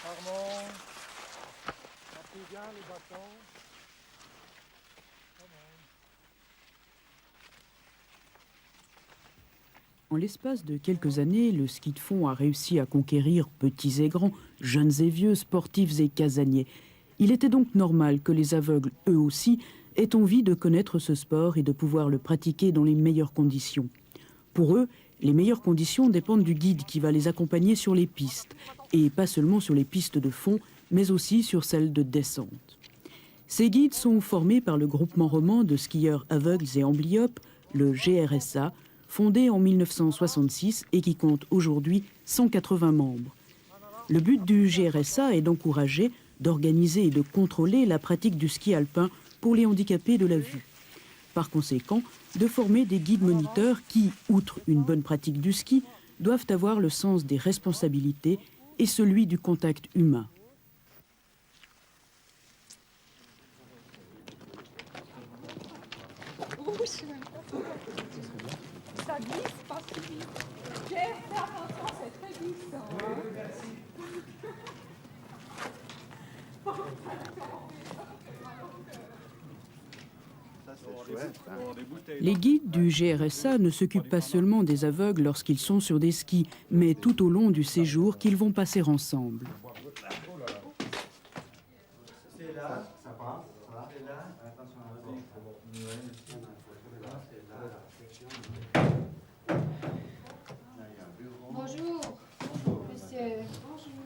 Armand, appuyez bien les bâtons. En l'espace de quelques années, le ski de fond a réussi à conquérir petits et grands, jeunes et vieux, sportifs et casaniers. Il était donc normal que les aveugles, eux aussi, aient envie de connaître ce sport et de pouvoir le pratiquer dans les meilleures conditions. Pour eux, les meilleures conditions dépendent du guide qui va les accompagner sur les pistes, et pas seulement sur les pistes de fond, mais aussi sur celles de descente. Ces guides sont formés par le groupement roman de skieurs aveugles et amblyopes, le GRSA, fondé en 1966 et qui compte aujourd'hui 180 membres. Le but du GRSA est d'encourager, d'organiser et de contrôler la pratique du ski alpin pour les handicapés de la vue. Par conséquent, de former des guides moniteurs qui, outre une bonne pratique du ski, doivent avoir le sens des responsabilités et celui du contact humain. Ça glisse pas si vite. Pierre, fais attention, c'est très glissant. Les guides du GRSA ne s'occupent pas seulement des aveugles lorsqu'ils sont sur des skis, mais tout au long du séjour qu'ils vont passer ensemble. C'est là, ça passe, c'est là, attention à la Bonjour. Monsieur.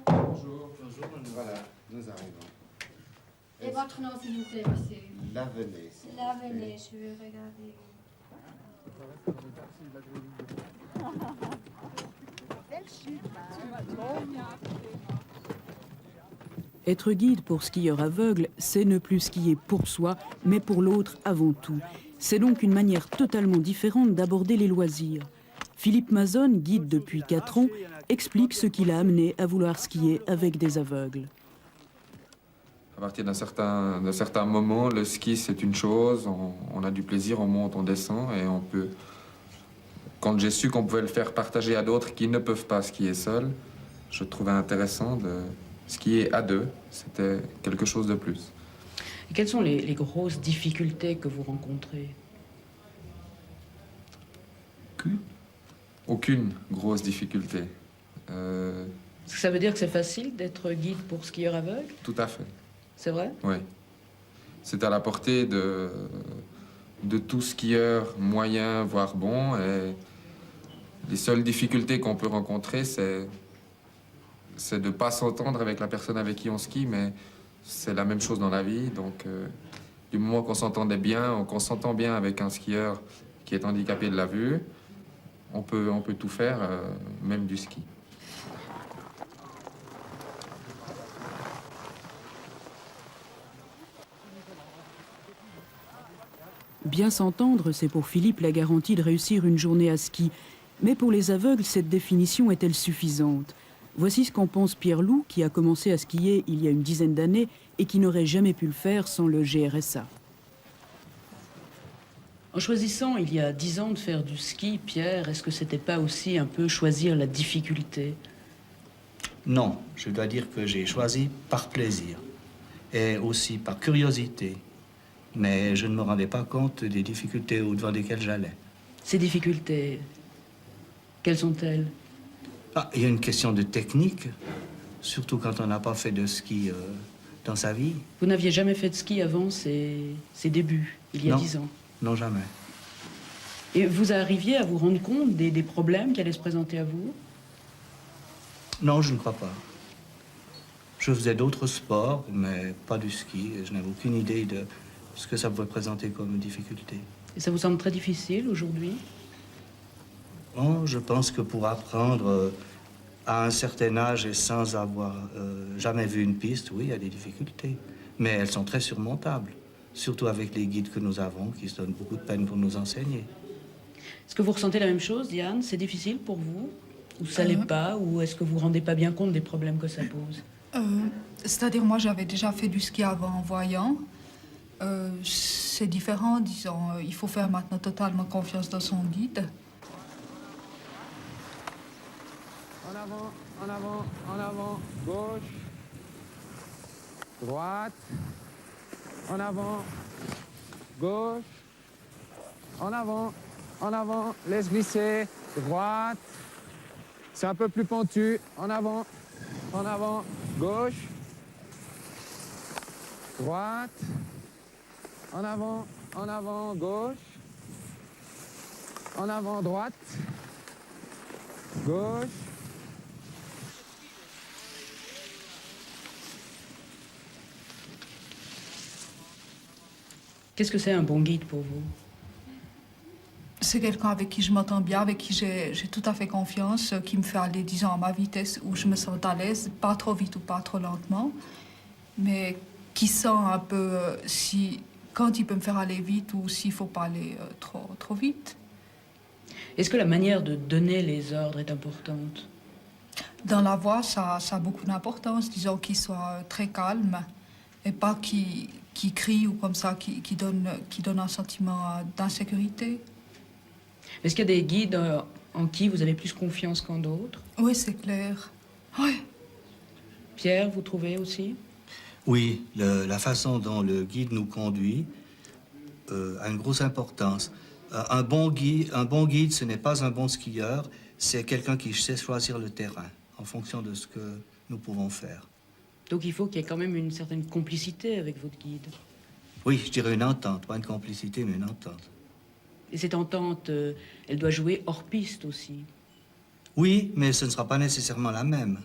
Bonjour. Bonjour. Voilà, nous arrivons. Et votre nom, s'il vous plaît, monsieur? Lavenay. Lavenay, je vais regarder. Être guide pour skieur aveugle, c'est ne plus skier pour soi, mais pour l'autre avant tout. C'est donc une manière totalement différente d'aborder les loisirs. Philippe Mazon, guide depuis 4 ans, explique ce qui l'a amené à vouloir skier avec des aveugles. À partir d'un certain moment, le ski c'est une chose, on a du plaisir, on monte, on descend et on peut... Quand j'ai su qu'on pouvait le faire partager à d'autres qui ne peuvent pas skier seuls, je trouvais intéressant de skier à deux, c'était quelque chose de plus. Et quelles sont les grosses difficultés que vous rencontrez? Aucune grosse difficulté. Est-ce que ça veut dire que c'est facile d'être guide pour skieur aveugle? Tout à fait. C'est vrai? Oui. C'est à la portée de tout skieur moyen, voire bon. Et les seules difficultés qu'on peut rencontrer, c'est de ne pas s'entendre avec la personne avec qui on skie, mais c'est la même chose dans la vie. Donc, du moment qu'on s'entendait bien, qu'on s'entend bien avec un skieur qui est handicapé de la vue, on peut tout faire, même du ski. Bien s'entendre, c'est pour Philippe la garantie de réussir une journée à ski. Mais pour les aveugles, cette définition est-elle suffisante? Voici ce qu'en pense Pierre Loup, qui a commencé à skier il y a une dizaine d'années et qui n'aurait jamais pu le faire sans le GRSA. En choisissant il y a 10 ans de faire du ski, Pierre, est-ce que c'était pas aussi un peu choisir la difficulté? Non, je dois dire que j'ai choisi par plaisir et aussi par curiosité. Mais je ne me rendais pas compte des difficultés au-devant desquelles j'allais. Ces difficultés, quelles sont-elles? Il y a une question de technique, surtout quand on n'a pas fait de ski dans sa vie. Vous n'aviez jamais fait de ski avant ces débuts, il y a 10 ans? Non, jamais. Et vous arriviez à vous rendre compte des problèmes qui allaient se présenter à vous? Non, je ne crois pas. Je faisais d'autres sports, mais pas du ski. Et je n'avais aucune idée de ce que ça pouvait présenter comme difficulté. Et ça vous semble très difficile aujourd'hui? Oh, je pense que pour apprendre à un certain âge et sans avoir jamais vu une piste, oui, il y a des difficultés. Mais elles sont très surmontables, surtout avec les guides que nous avons, qui se donnent beaucoup de peine pour nous enseigner. Est-ce que vous ressentez la même chose, Diane? C'est difficile pour vous? Ou ça l'est pas? Ou est-ce que vous ne vous rendez pas bien compte des problèmes que ça pose? C'est-à-dire, moi, j'avais déjà fait du ski avant en voyant. C'est différent, disons. Il faut faire maintenant totalement confiance dans son guide. En avant, en avant, en avant, gauche, droite, en avant, gauche, en avant, laisse glisser, droite, c'est un peu plus pentu, en avant, gauche, droite, en avant, gauche, en avant, droite, gauche. Qu'est-ce que c'est un bon guide pour vous? C'est quelqu'un avec qui je m'entends bien, avec qui j'ai tout à fait confiance, qui me fait aller, disons, à ma vitesse où je me sens à l'aise, pas trop vite ou pas trop lentement, mais qui sent un peu quand il peut me faire aller vite ou s'il faut pas aller trop vite. Est-ce que la manière de donner les ordres est importante? Dans la voix, ça a beaucoup d'importance, disons qu'il soit très calme et pas qui crie ou comme ça, qui donne un sentiment d'insécurité. Est-ce qu'il y a des guides en qui vous avez plus confiance qu'en d'autres? Oui, c'est clair. Oui. Pierre, vous trouvez aussi? Oui, la façon dont le guide nous conduit a une grosse importance. Un bon guide, ce n'est pas un bon skieur, c'est quelqu'un qui sait choisir le terrain en fonction de ce que nous pouvons faire. Donc il faut qu'il y ait quand même une certaine complicité avec votre guide. Oui, je dirais une entente, pas une complicité, mais une entente. Et cette entente, elle doit jouer hors piste aussi. Oui, mais ce ne sera pas nécessairement la même.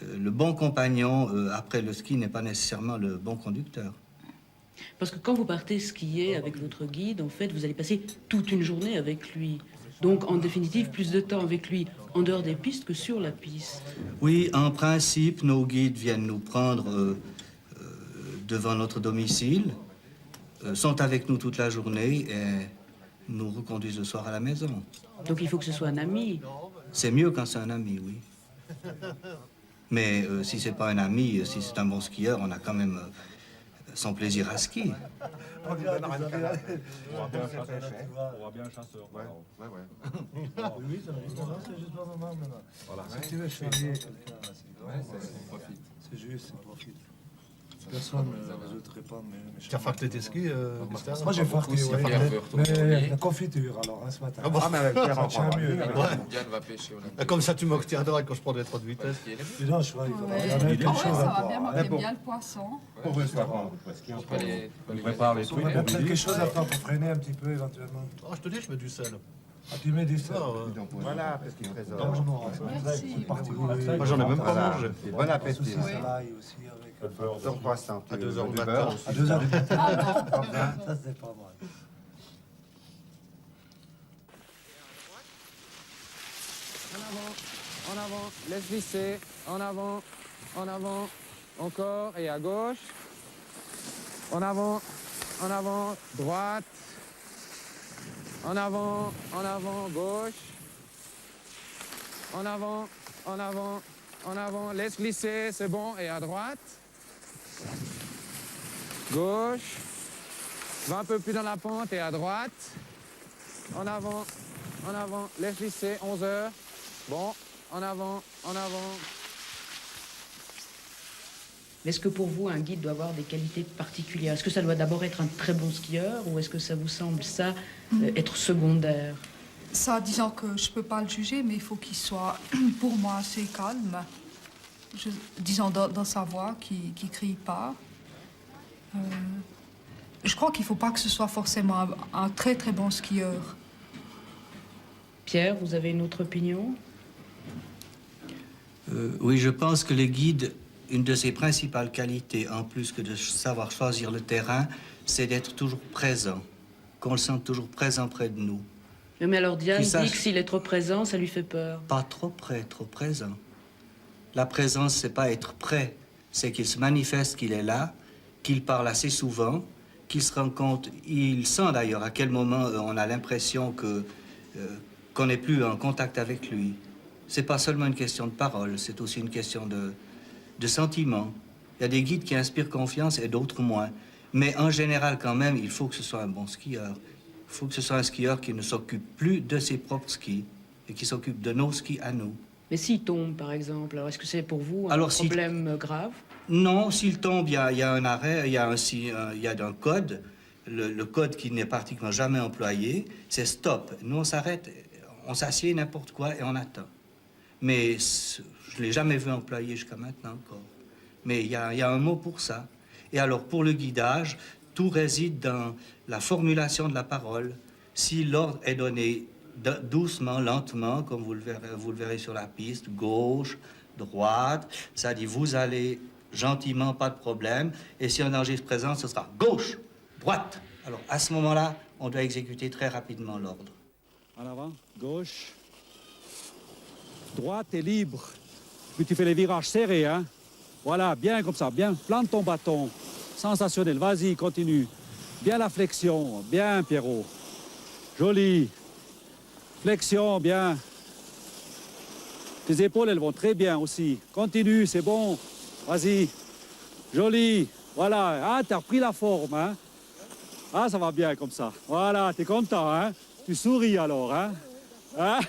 Le bon compagnon, après le ski, n'est pas nécessairement le bon conducteur. Parce que quand vous partez skier avec votre guide, en fait, vous allez passer toute une journée avec lui. Donc, en définitive, plus de temps avec lui en dehors des pistes que sur la piste. Oui, en principe, nos guides viennent nous prendre devant notre domicile, sont avec nous toute la journée et nous reconduisent le soir à la maison. Donc, il faut que ce soit un ami. C'est mieux quand c'est un ami, oui. Mais si c'est pas un ami, si c'est un bon skieur, on a quand même son plaisir à skier. On dirait bien un Ouais, chasseur. ouais, ouais. Oui, c'est juste le moment maintenant. Voilà. Si tu veux charrier quelqu'un, On profite. c'est juste, on profite. Personne ne veut te répondre, mais Tu as facté tes skis, Gustave? moi j'ai farté, Si ouais. Pierre veut retourner au Mais lit, la confiture alors, hein, ce matin. Ah bon? Ah, mais Pierre en tient mieux. Yann va pêcher au lac. Comme ça, tu me retiendras quand je prendrai trop de vitesse. Dis donc, je crois qu'il faudra Ouais. regarder quelque chose à ça va boire, bien, hein. moi j'aime bien le poisson. On prépare les On trucs. va mettre quelque chose à faire pour freiner un petit peu éventuellement. Ah, je te dis, je mets du sel. Ah, tu mets du sel. Voilà, parce qu'il présente. Non, non, c'est particulier. Moi, j'en ai même pas mangé. Bon appétit. Souci, ça l'ail aussi avec. Donc, croissant. À 2 heures du Du matin. beurre aussi. À 2 heures du matin. Combien? Ça, c'est pas mal. En avant, laisse glisser, en avant, encore, et à gauche. En avant, droite. En avant, gauche. En avant, laisse glisser, c'est bon, et à droite. Gauche. Va un peu plus dans la pente et à droite. En avant, laisse glisser, 11 heures. Bon, en avant. Est-ce que pour vous, un guide doit avoir des qualités particulières? Est-ce que ça doit d'abord être un très bon skieur ou est-ce que ça vous semble, ça, être secondaire? Ça, disons que je peux pas le juger, mais il faut qu'il soit, pour moi, assez calme. Disons dans sa voix, qui crie pas. Je crois qu'il faut pas que ce soit forcément un très très bon skieur. Pierre, vous avez une autre opinion? Oui, je pense que les guides, une de ses principales qualités, en plus que de savoir choisir le terrain, c'est d'être toujours présent, qu'on le sente toujours présent près de nous. Mais alors Diane Qu'il sache- dit que s'il est trop présent, ça lui fait peur. Pas trop près, trop présent. La présence, c'est pas être près, c'est qu'il se manifeste qu'il est là, qu'il parle assez souvent, qu'il se rend compte, il sent d'ailleurs à quel moment on a l'impression qu'on n'est plus en contact avec lui. C'est pas seulement une question de parole, c'est aussi une question de sentiment. Il y a des guides qui inspirent confiance et d'autres moins. Mais en général, quand même, il faut que ce soit un bon skieur. Il faut que ce soit un skieur qui ne s'occupe plus de ses propres skis et qui s'occupe de nos skis à nous. Mais s'il tombe, par exemple, alors est-ce que c'est pour vous un Alors, si- problème grave? Non, s'il tombe, il y a un arrêt, il y a un code. Le code qui n'est pratiquement jamais employé, c'est stop. Nous, on s'arrête, on s'assied n'importe quoi et on attend. Mais je ne l'ai jamais vu employé jusqu'à maintenant encore. Mais il y a un mot pour ça. Et alors, pour le guidage, tout réside dans la formulation de la parole. Si l'ordre est donné doucement, lentement, comme vous le verrez sur la piste, gauche, droite, ça dit vous allez gentiment, pas de problème. Et si un danger se présente, ce sera gauche, droite. Alors, à ce moment-là, on doit exécuter très rapidement l'ordre. En avant, gauche. Droite et libre. Puis tu fais les virages serrés, hein. Voilà, bien comme ça, bien. Plante ton bâton. Sensationnel, vas-y, continue. Bien la flexion, bien Pierrot. Joli. Flexion, bien. Tes épaules, elles vont très bien aussi. Continue, c'est bon. Vas-y. Joli. Voilà, ah, t'as repris la forme, hein. Ah, ça va bien comme ça. Voilà, t'es content, hein. Tu souris alors, hein. Hein?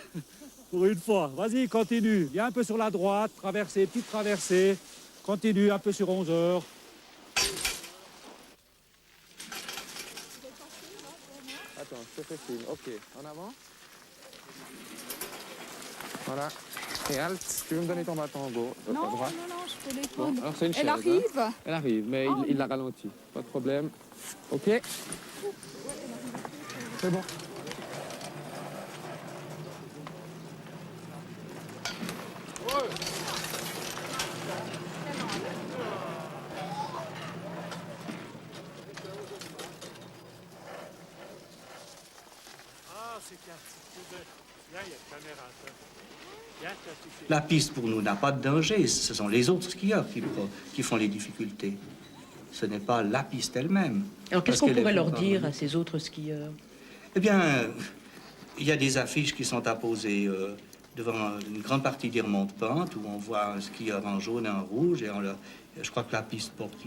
Pour une fois. Vas-y, continue. Viens un peu sur la droite, traversée, petite traversée. Continue un peu sur 11 heures. Attends, je te fais signe. Ok, en avant. Voilà. Et halte. Tu veux me donner ton bâton en gauche? Non, à droite? non, je peux les Bon, prendre. alors c'est une chaise. Elle arrive. Hein. Elle arrive, mais il la ralentit. Pas de problème. Ok. C'est bon. La piste, pour nous, n'a pas de danger. Ce sont les autres skieurs qui font les difficultés. Ce n'est pas la piste elle-même. Alors qu'est-ce Parce qu'on qu'elle est pourrait leur préparée. dire à ces autres skieurs? Eh bien, il y a des affiches qui sont apposées devant une grande partie des remontes-pentes où on voit un skieur en jaune et en rouge. Et je crois que la piste porte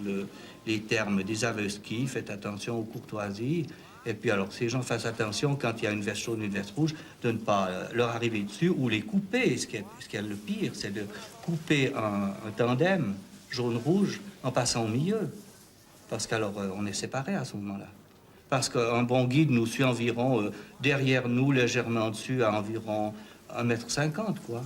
les termes des aveux ski, faites attention aux courtoisies. Et puis alors, ces gens fassent attention quand il y a une veste jaune et une veste rouge, de ne pas leur arriver dessus ou les couper. Ce qui est le pire, c'est de couper un tandem jaune-rouge en passant au milieu. Parce qu'alors, on est séparés à ce moment-là. Parce qu'un bon guide nous suit environ derrière nous, légèrement dessus, à environ 1,50 m, quoi.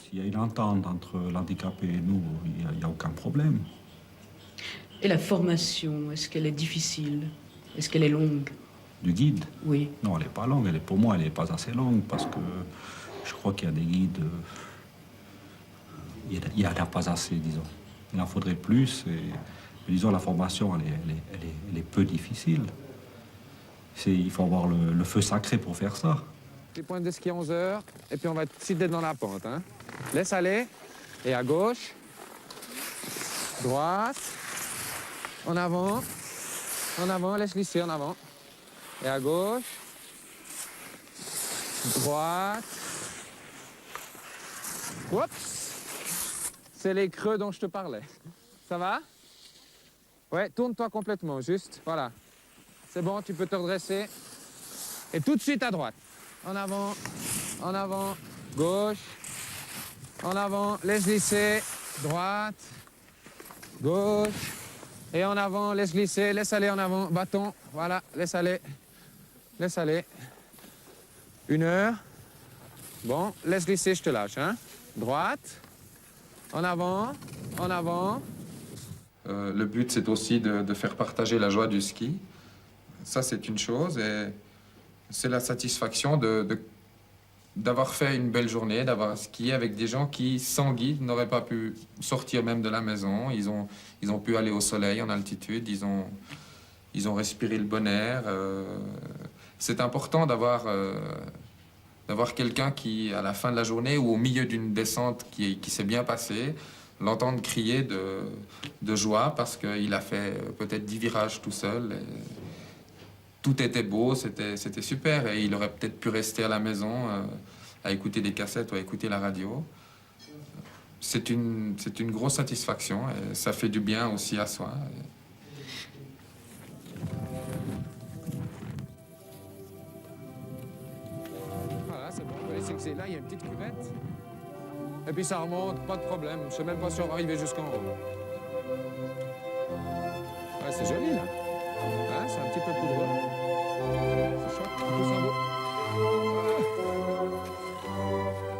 S'il y a une entente entre l'handicapé et nous, il n'y a aucun problème. Et la formation, est-ce qu'elle est difficile? Est-ce qu'elle est longue? Du guide? Oui. Non, elle n'est pas longue. Pour moi, elle n'est pas assez longue parce que je crois qu'il y a des guides... il n'y en a pas assez, disons. Il en faudrait plus. Mais disons, la formation, elle est peu difficile. Il faut avoir le feu sacré pour faire ça. Petit point de ski 11 heures, et puis on va citer dans la pente. Hein. Laisse aller, et à gauche, droite, en avant, laisse glisser en avant, et à gauche, droite, oups, c'est les creux dont je te parlais. Ça va? Ouais, tourne-toi complètement, juste, voilà. C'est bon, tu peux te redresser, et tout de suite à droite. En avant, gauche, en avant, laisse glisser, droite, gauche, et en avant, laisse glisser, laisse aller en avant, bâton, voilà, laisse aller, 1 heure, bon, laisse glisser, je te lâche, hein, droite, en avant, Le but, c'est aussi de faire partager la joie du ski. Ça, c'est une chose, et c'est la satisfaction d'avoir fait une belle journée, d'avoir skié avec des gens qui, sans guide, n'auraient pas pu sortir même de la maison. Ils ont pu aller au soleil, en altitude, ils ont respiré le bon air. C'est important d'avoir quelqu'un qui, à la fin de la journée ou au milieu d'une descente qui s'est bien passée, l'entendre crier de joie parce qu'il a fait peut-être 10 virages tout seul. Tout était beau, c'était super, et il aurait peut-être pu rester à la maison à écouter des cassettes ou à écouter la radio. c'est une grosse satisfaction et ça fait du bien aussi à soi. Voilà, c'est bon, on peut laisser que c'est là, il y a une petite cuvette. Et puis ça remonte, pas de problème. Je sais même pas si on va arriver jusqu'en haut. Ouais, c'est joli là. Ouais, c'est un petit peu poudreux. C'est chouette, tout en haut. Voilà.